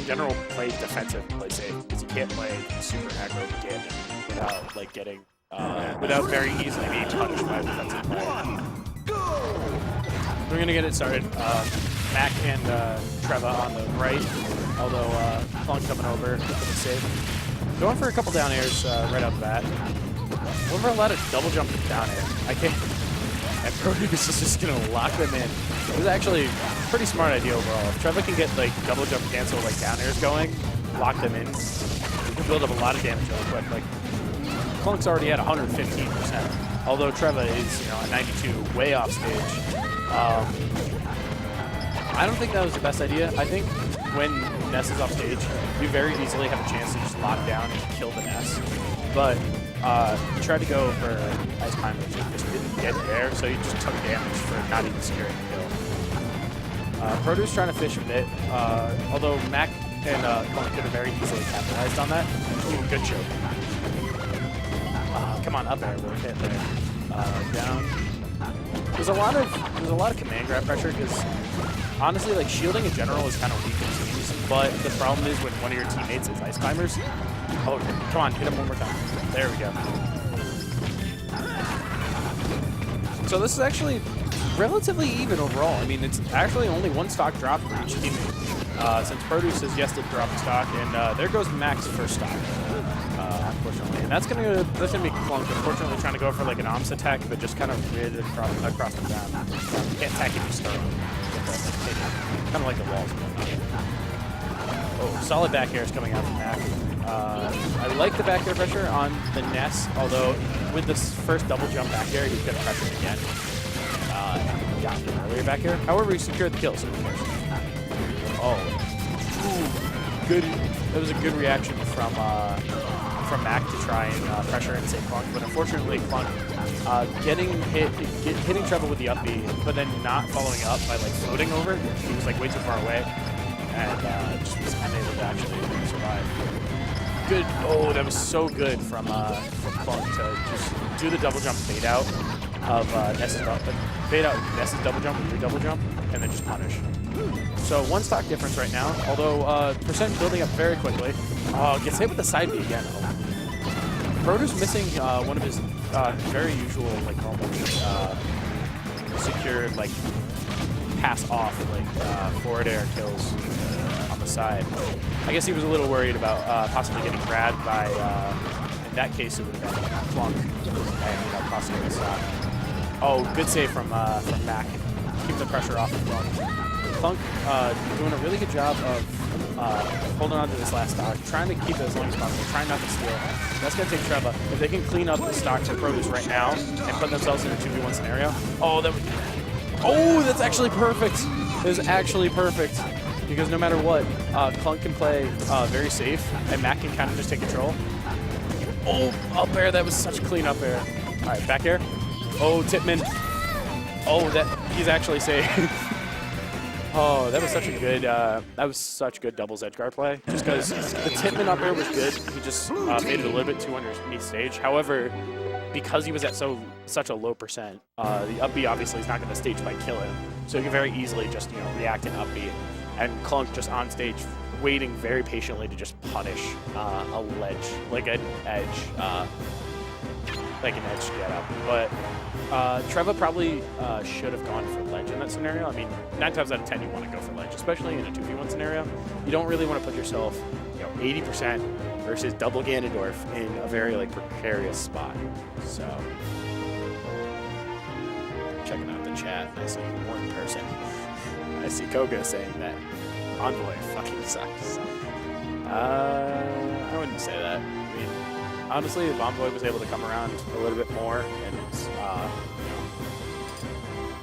in general play defensive, play safe, because you can't play super aggro Ganon without like getting without very easily being punished by a defensive player. We're gonna get it started. Mac and Treva on the right, although Clunk coming over for the save. Going for a couple down airs right off the bat. Over a lot of double jump down air. I can't. And Produce is just gonna lock them in. It was actually a pretty smart idea overall. If Treva can get like double jump cancel like down airs going, lock them in, you can build up a lot of damage really quick. Like Clunk's already at 115%, although Treva is at 92, way off stage. I don't think that was the best idea. I think when Ness is off stage, you very easily have a chance to just lock down and kill the Ness. But he tried to go for Ice Climber, which just didn't get there, so he just took damage for not even securing the kill. Produce trying to fish a bit, although Mac and Clunk could have very easily capitalized on that. Ooh, good choke. Come on, up air, we'll hit there. Down. There's a lot of command grab pressure because honestly, like shielding in general is kind of weak in teams. But the problem is when one of your teammates is Ice Climbers. Oh, come on, hit him one more time. There we go. So this is actually relatively even overall. I mean, it's actually only one stock drop for each teammate. Since Produce has yes to drop a stock, and there goes Mac's first stock. Unfortunately, and that's gonna be Clunk. Unfortunately, trying to go for like an OMS attack, but just kind of grid across the ground. You can't attack if you start. Kind of like the walls. Oh, solid back air is coming out from Mac. I like the back air pressure on the Ness, although with this first double jump back air, he's gonna pressure it again. Got an earlier back air. However, he secured the kill. So oh, ooh, good. That was a good reaction from Mac to try and pressure and save Clunk, but unfortunately Clunk hitting Treva with the up B, but then not following up by like floating over. He was like way too far away, and just was unable to actually survive. Good. Oh, that was so good from Clunk to just do the double jump fade out of Ness's double jump with your double jump, and then just punish. So one stock difference right now, although percent building up very quickly. Oh, gets hit with the side B again. Produce missing one of his very usual, like normal secured, like pass off, like forward air kills on the side. I guess he was a little worried about possibly getting grabbed by, in that case it would have been Clunk, and possibly a stock. Oh, good save from Mac. Keep the pressure off of Clunk. Clunk doing a really good job of holding on to this last stock, trying to keep it as long as possible, trying not to steal. That's going to take Treva. If they can clean up the stocks of Produce right now and put themselves in a 2v1 scenario, that's actually perfect. That is actually perfect. Because no matter what, Clunk can play very safe, and Mac can kind of just take control. Oh, up air. That was such clean up air. All right, back air. Oh, Tipman. Oh, he's actually safe. Oh, that was such good doubles edge guard play. Just because the Tipman up air was good, he just faded a little bit too underneath stage. However, because he was at such a low percent, the up B obviously is not going to stage spike kill him. So he can very easily just react and up B, and Clunk just on stage waiting very patiently to just punish a ledge, like an edge get up. But Treva probably should have gone for ledge in that scenario. I mean, 9 times out of 10 you want to go for ledge, especially in a 2v1 scenario. You don't really want to put yourself 80% versus double Ganondorf in a very precarious spot. So checking out the chat, I see one person. I see Koga saying that Envoy fucking sucks. I wouldn't say that. I mean, honestly, if Envoy was able to come around a little bit more and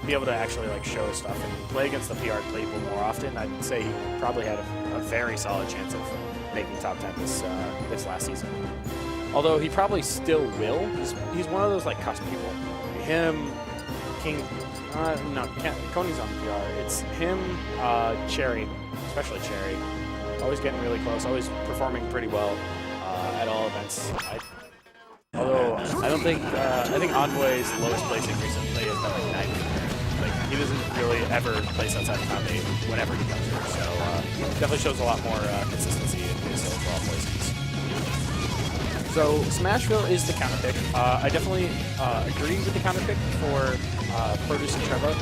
be able to actually show stuff and play against the PR playable more often, I'd say he probably had a very solid chance of making top 10 this last season. Although he probably still will. He's one of those cusp people. Him, King. No, Coney's on the PR. It's him, Cherry, especially Cherry. Always getting really close. Always performing pretty well at all events. Although I don't think I think Envoy's lowest placing recently has been 90. he doesn't really ever place outside the top 8 whenever he comes here. So definitely shows a lot more consistency in his overall placements. So Smashville is the counter pick. I definitely agree with the counter pick for Produce and Treva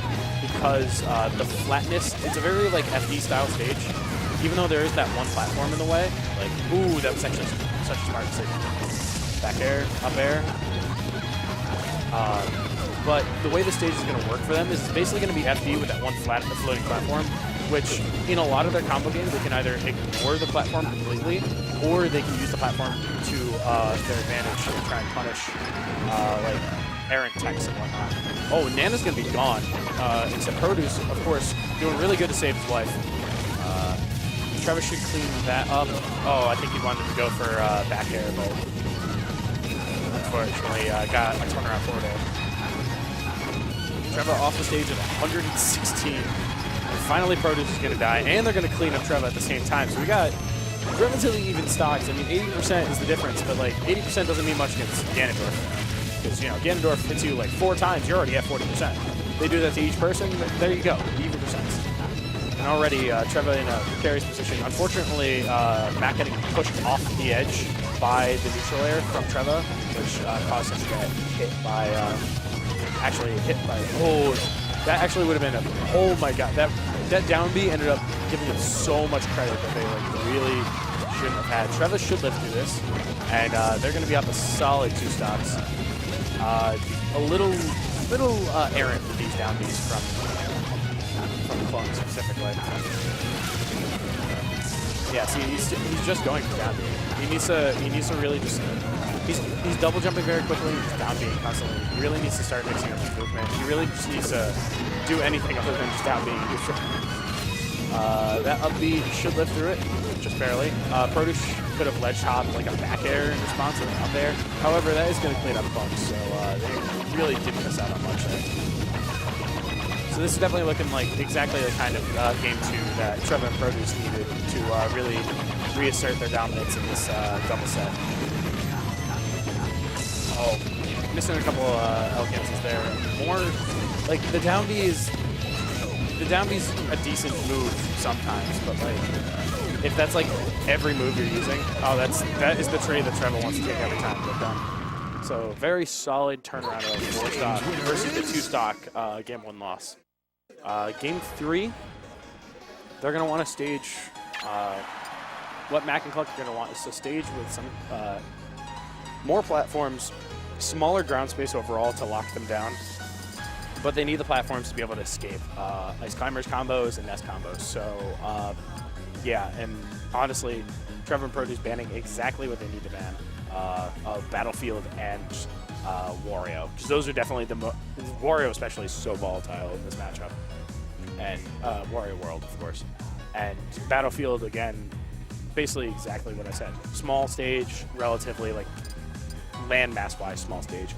because the flatness, it's a very like FD style stage. Even though there is that one platform in the way, like, ooh, that was actually such a smart decision. Back air, up air. But the way the stage is going to work for them is it's basically going to be FD with that one flat floating platform, which in a lot of their combo games, they can either ignore the platform completely, or they can use the platform to their advantage and try and punish like errant techs and whatnot. Oh, Nana's going to be gone, except Produce, of course, doing really good to save his life. Treva should clean that up. Oh, I think he wanted to go for back air, but unfortunately got a turnaround forward air. Treva off the stage at 116. And finally Produce is going to die, and they're going to clean up Treva at the same time. So we got relatively even stocks. I mean, 80% is the difference, but like 80% doesn't mean much against Ganondorf. Because, you know, Ganondorf hits you like 4 times, you're already at 40%. They do that to each person, there you go, even percents. And already Treva in a precarious position. Unfortunately, Matt getting pushed off the edge by the neutral air from Treva, which caused him to get hit by, oh, that actually would have been oh my god, that down B ended up giving him so much credit that they like really shouldn't have had. Treva should live through this, and they're going to be up a solid 2 stocks. A little errant with these down Bs from Clunk specifically. Yeah, see, he's just going for down B. He needs to really just he's double jumping very quickly, he's down B constantly. He really needs to start mixing up his movement. He really just needs to do anything other than just down B. That up B should live through it, just barely. Produce could have ledge hopped like a back air in response to the up air. However, that is going to clean up Clunk, so they really didn't miss out on much there. So this is definitely looking like exactly the kind of game 2 that Treva and Produce needed to really reassert their dominance in this double set. Oh, missing a couple elegances there. More like the down B is a decent move sometimes, but like if that's like every move you're using, oh, that is the trade that Treva wants to take every time they're done. So very solid turnaround of 4 stock versus the 2 stock game 1 loss. Game 3, they're going to want to stage, what Mac and Clunk are going to want is to stage with some more platforms, smaller ground space overall to lock them down, but they need the platforms to be able to escape Ice Climbers combos and Ness combos. So yeah, and honestly, Treva and Produce banning exactly what they need to ban of Battlefield and Wario. Those are definitely Wario especially is so volatile in this matchup. And Wario World, of course. And Battlefield, again, basically exactly what I said. Small stage, relatively like landmass-wise small stage.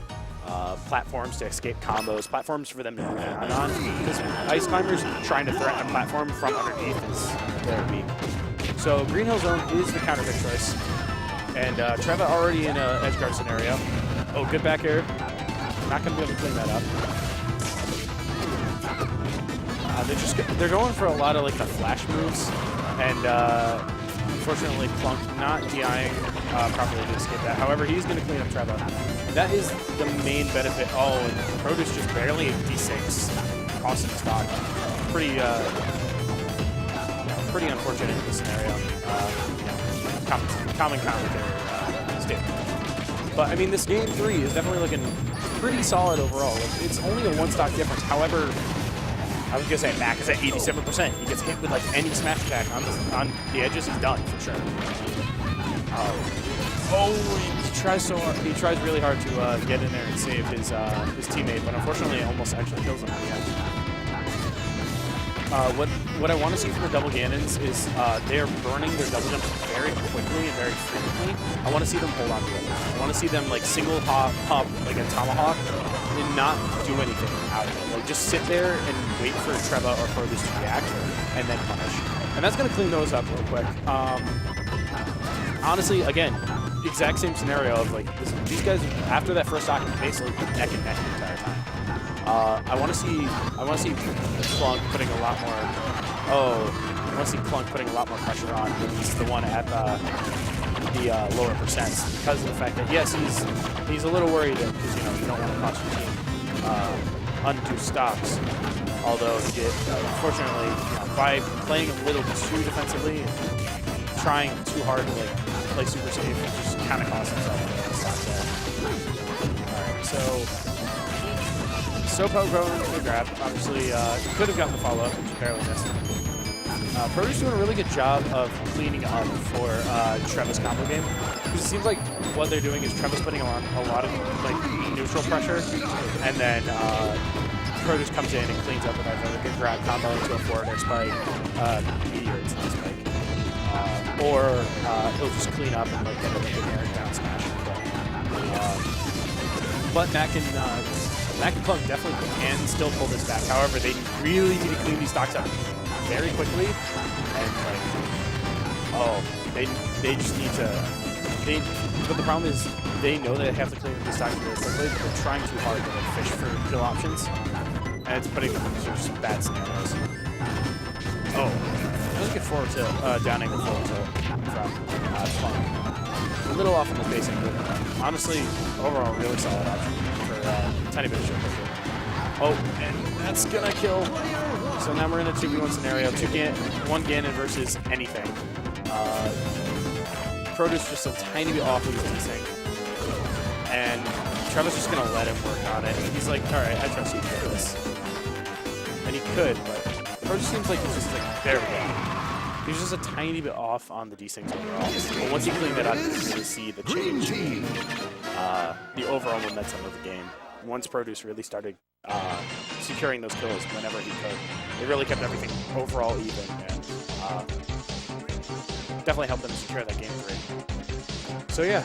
Platforms to escape combos, platforms for them to run on. Because Ice Climbers trying to threaten a platform from underneath is very weak. So Green Hill Zone is the counter pick choice. And Treva already in an edge guard scenario. Oh, good back air. Not going to be able to clean that up. They're going for a lot of like the flash moves, and unfortunately Clunk not DIing properly to escape that. However, he's going to clean up Treva. That is the main benefit. Oh, and Produce just barely D6 crossing stock. Pretty pretty unfortunate in this scenario. Common commentary statement. But I mean, this game 3 is definitely looking pretty solid overall. It's only a 1 stock difference. However, I was gonna say Mac is at 87%. He gets hit with like any smash attack on the edges, he's done for sure. Oh, he tries so hard. He tries really hard to get in there and save his teammate, but unfortunately, it almost actually kills him at the end. What I want to see from the double Ganons is they are burning their double jumps very quickly and very frequently. I want to see them hold on to it. I want to see them like single hop like a tomahawk and not do anything out of it. Like just sit there and wait for Treva or Produce to react and then punish. And that's going to clean those up real quick. Honestly, again, exact same scenario of like these guys after that first stock basically neck and neck the entire time. I want to see Clunk putting a lot more. I want to see Clunk putting a lot more pressure on. He's the one at the lower percents because of the fact that yes, he's a little worried because you don't want to cost your team undue stocks. Although he did, unfortunately, by playing a little too defensively and trying too hard to play super safe, he just kind of cost himself stocks there. All right, so Sopo going into the grab. Obviously, he could have gotten the follow up, which barely missed. Produce doing a really good job of cleaning up for Treva's combo game. Because it seems like what they're doing is Treva's putting on a lot of neutral pressure, and then Produce comes in and cleans up with either a good grab combo into a forward air spike, meteor into the spike, or he'll just clean up and get a good air down smash. But Mac and Clunk definitely can still pull this back. However, they really need to clean these stocks up very quickly, and they just need to. But the problem is they know they have to clean these stocks really quickly, but they're trying too hard to fish for kill options, and it's putting them in just bad scenarios. I'm looking forward to down angle forward from Clunk. A little off on the basic, but honestly, overall, really solid option for tiny bit of short. And that's gonna kill. So now we're in a 2v1 scenario. One Ganon versus anything. Produce just a tiny bit off with his thing. And Treva's just going to let him work on it. He's like, all right, I trust you to do this. And he could, but Produce seems like he's just like, there we go. He's just a tiny bit off on the D-Sings overall. But once he cleaned that out, you can really see the change in the overall momentum of the game. Once Produce really started securing those kills whenever he could, it really kept everything overall even, and definitely helped them secure that game 3. So yeah,